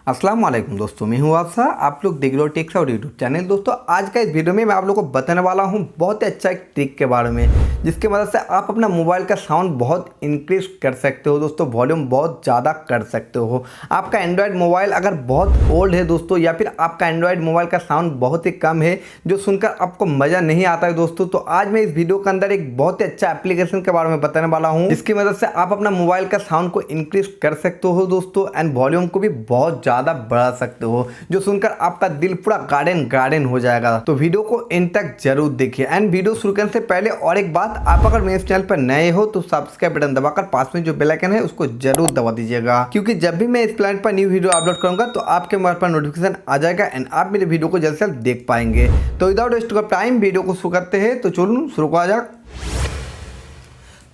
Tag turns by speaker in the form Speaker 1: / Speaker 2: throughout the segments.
Speaker 1: अस्सलाम वालेकुम दोस्तों, मैं हूं आपसा। आप लोग देख रहे हो टेक्स और यूट्यूब चैनल। दोस्तों आज का इस वीडियो में मैं आप लोगों को बताने वाला हूं बहुत ही अच्छा एक ट्रिक के बारे में, जिसकी मदद से आप अपना मोबाइल का साउंड बहुत इंक्रीज कर सकते हो। दोस्तों वॉल्यूम बहुत ज़्यादा कर सकते हो। आपका एंड्रॉयड मोबाइल अगर बहुत ओल्ड है दोस्तों, या फिर आपका एंड्रॉयड मोबाइल का साउंड बहुत ही कम है जो सुनकर आपको मज़ा नहीं आता है दोस्तों, तो आज मैं इस वीडियो के अंदर एक बहुत ही अच्छा एप्लीकेशन के बारे में बताने वाला हूँ, जिसकी मदद से आप अपना मोबाइल का साउंड को इंक्रीज कर सकते हो दोस्तों, एंड वॉल्यूम को भी बहुत ज़्यादा बढ़ा सकते हो, जो सुनकर आपका दिल पूरा गार्डन गार्डन हो जाएगा। तो वीडियो को एंड तक जरूर देखिए। एंड वीडियो शुरू करने से पहले और एक बात, आप अगर मेरे चैनल पर नए हो तो सब्सक्राइब बटन दबाकर पास में जो बेल आइकन है उसको जरूर दबा दीजिएगा, क्योंकि जब भी मैं इस प्लान पर न्यू वीडियो अपलोड करूंगा तो आपके मोबाइल पर नोटिफिकेशन आ जाएगा एंड आप मेरे वीडियो को जल्द से जल्द देख पाएंगे। तो without waste of time video को शुरू करते हैं। तो चलो शुरू करा जाए।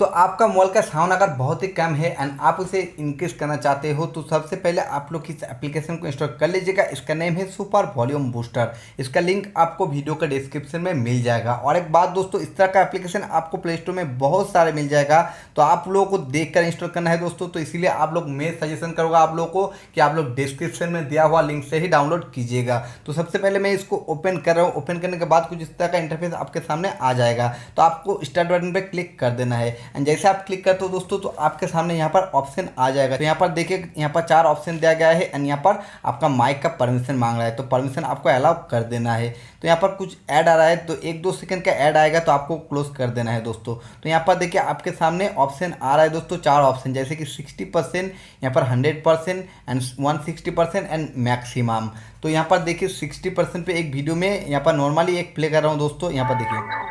Speaker 1: तो आपका मोबाइल का साउंड अगर बहुत ही कम है एंड आप उसे इंक्रीज करना चाहते हो तो सबसे पहले आप लोग इस एप्लीकेशन को इंस्टॉल कर लीजिएगा। इसका नेम है सुपर वॉल्यूम बूस्टर। इसका लिंक आपको वीडियो के डिस्क्रिप्शन में मिल जाएगा। और एक बात दोस्तों, इस तरह का एप्लीकेशन आपको प्ले स्टोर में बहुत सारे मिल जाएगा, तो आप लोगों को देखकर इंस्टॉल करना है दोस्तों। तो इसीलिए आप लोग मैं सजेशन करूँगा आप लोगों को कि आप लोग डिस्क्रिप्शन में दिया हुआ लिंक से ही डाउनलोड कीजिएगा। तो सबसे पहले मैं इसको ओपन कर रहा हूँ। ओपन करने के बाद कुछ इस तरह का इंटरफेस आपके सामने आ जाएगा, तो आपको स्टार्ट बटन पर क्लिक कर देना है। एंड जैसे आप क्लिक करते हो दोस्तों तो आपके सामने यहाँ पर ऑप्शन आ जाएगा। तो यहाँ पर देखिए, यहाँ पर 4 ऑप्शन दिया गया है एंड यहाँ पर आपका माइक का परमिशन मांग रहा है, तो परमिशन आपको अलाउ कर देना है। तो यहाँ पर कुछ ऐड आ रहा है, तो 1-2 सेकंड का ऐड आएगा तो आपको क्लोज कर देना है दोस्तों। तो यहाँ पर देखिए आपके सामने ऑप्शन आ रहा है दोस्तों, 4 ऑप्शन, जैसे कि 60%, यहाँ पर 100% एंड 160% एंड मैक्सिमम। तो यहाँ पर देखिए 60% पे एक वीडियो में यहाँ पर नॉर्मली एक प्ले कर रहा हूँ दोस्तों। यहाँ पर देखिए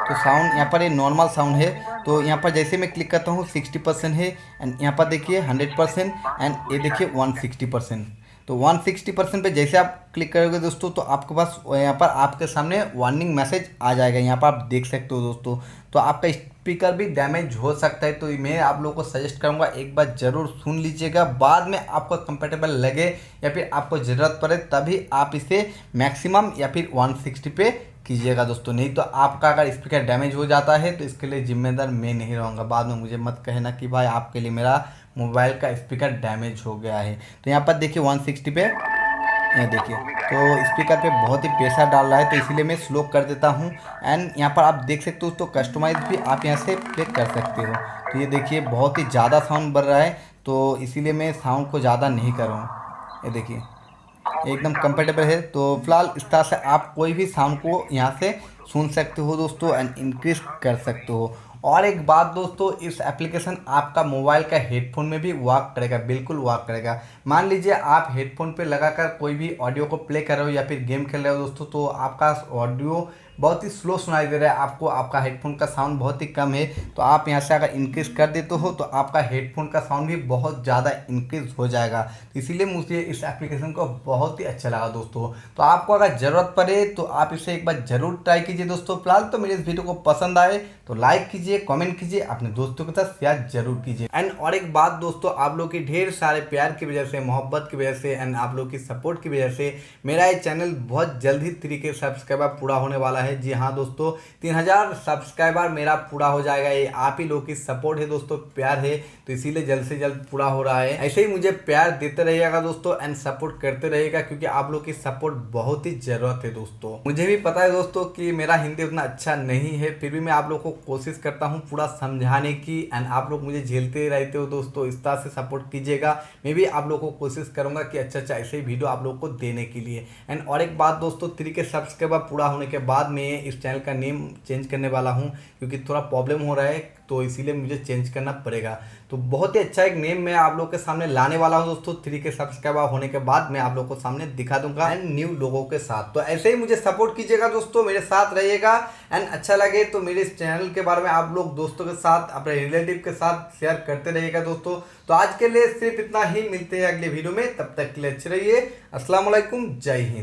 Speaker 1: तो साउंड यहाँ पर ये नॉर्मल साउंड है। तो यहाँ पर जैसे मैं क्लिक करता हूँ 60% है एंड यहाँ पर देखिए 100% एंड ये देखिए 160%। तो 160% पे जैसे आप क्लिक करोगे दोस्तों तो आपके पास यहाँ पर आपके सामने वार्निंग मैसेज आ जाएगा। यहाँ पर आप देख सकते हो दोस्तों। तो आपका स्पीकर भी डैमेज हो सकता है, तो मैं आप लोगों को सजेस्ट करूँगा एक बार ज़रूर सुन लीजिएगा। बाद में आपको कंफर्टेबल लगे या फिर आपको ज़रूरत पड़े तभी आप इसे मैक्सिमम या फिर 160 पे कीजिएगा दोस्तों। नहीं तो आपका अगर स्पीकर डैमेज हो जाता है तो इसके लिए जिम्मेदार मैं नहीं रहूँगा। बाद में मुझे मत कहना कि भाई आपके लिए मेरा मोबाइल का स्पीकर डैमेज हो गया है। तो यहाँ पर देखिए 160 पे, यहाँ देखिए तो स्पीकर पे बहुत ही प्रेशर डाल रहा है, तो इसीलिए मैं स्लो कर देता हूँ। एंड यहाँ पर आप देख सकते हो तो कस्टमाइज भी आप यहाँ से प्ले कर सकते हो। तो ये देखिए बहुत ही ज़्यादा साउंड बढ़ रहा है, तो इसीलिए मैं साउंड को ज़्यादा नहीं कर रहा हूँ। ये देखिए एकदम कंफर्टेबल है। तो फिलहाल इस तरह से आप कोई भी साउंड को यहाँ से सुन सकते हो दोस्तों एंड इंक्रीज कर सकते हो। और एक बात दोस्तों, इस एप्लीकेशन आपका मोबाइल का हेडफोन में भी वर्क करेगा, बिल्कुल वर्क करेगा। मान लीजिए आप हेडफोन पे लगाकर कोई भी ऑडियो को प्ले कर रहे हो या फिर गेम खेल रहे हो दोस्तों, तो आपका ऑडियो बहुत ही स्लो सुनाई दे रहा है आपको, आपका हेडफोन का साउंड बहुत ही कम है, तो आप यहाँ से अगर इंक्रीज कर देते हो तो आपका हेडफोन का साउंड भी बहुत ज़्यादा इंक्रीज हो जाएगा। तो इसीलिए मुझे इस एप्लीकेशन को बहुत ही अच्छा लगा दोस्तों। तो आपको अगर ज़रूरत पड़े तो आप इसे एक बार ज़रूर ट्राई कीजिए दोस्तों। फिलहाल तो मेरे इस वीडियो को पसंद आए तो लाइक कीजिए, कमेंट कीजिए, अपने दोस्तों के साथ शेयर जरूर कीजिए। एंड और एक बात दोस्तों, आप लोग की ढेर सारे प्यार की वजह से, मोहब्बत की वजह से एंड आप लोग की सपोर्ट की वजह से मेरा ये चैनल बहुत जल्द ही 3K सब्सक्राइबर पूरा होने वाला है। जी हाँ दोस्तों, 3000 सब्सक्राइबर मेरा पूरा हो जाएगा। ये आप ही लोग की सपोर्ट है दोस्तों, प्यार है, तो इसीलिए जल्द से जल्द पूरा हो रहा है। ऐसे ही मुझे प्यार देते रहिएगा दोस्तों एंड सपोर्ट करते रहिएगा, क्योंकि आप लोग की सपोर्ट बहुत ही जरूरत है दोस्तों। मुझे भी पता है दोस्तों कि मेरा हिंदी उतना अच्छा नहीं है, फिर भी मैं आप लोग को कोशिश करता हूँ पूरा समझाने की एंड आप लोग मुझे झेलते रहते हो दोस्तों। इस तरह से सपोर्ट कीजिएगा, मैं भी आप लोग को कोशिश करूँगा कि अच्छा ऐसे ही वीडियो आप लोग को देने के लिए। एंड और एक बात दोस्तों, 3K सब्सक्राइबर पूरा होने के बाद मैं इस चैनल का नेम चेंज करने वाला हूं, क्योंकि थोड़ा प्रॉब्लम हो रहा है, तो इसीलिए मुझे चेंज करना पड़ेगा। तो बहुत ही अच्छा एक नेम मैं आप लोग के सामने लाने वाला हूं दोस्तों। 3K सब्सक्राइबर होने के बाद मैं आप लोग को सामने दिखा दूंगा एंड न्यू लोगों के साथ। तो ऐसे ही मुझे सपोर्ट कीजिएगा दोस्तों, मेरे साथ रहिएगा एंड अच्छा लगे तो मेरे इस चैनल के बारे में आप लोग दोस्तों के साथ, अपने रिलेटिव के साथ शेयर करते रहिएगा दोस्तों। तो आज के लिए सिर्फ इतना ही, मिलते हैं अगले वीडियो में, तब तक के लिए अच्छे रहिए। अस्सलाम वालेकुम, जय हिंद।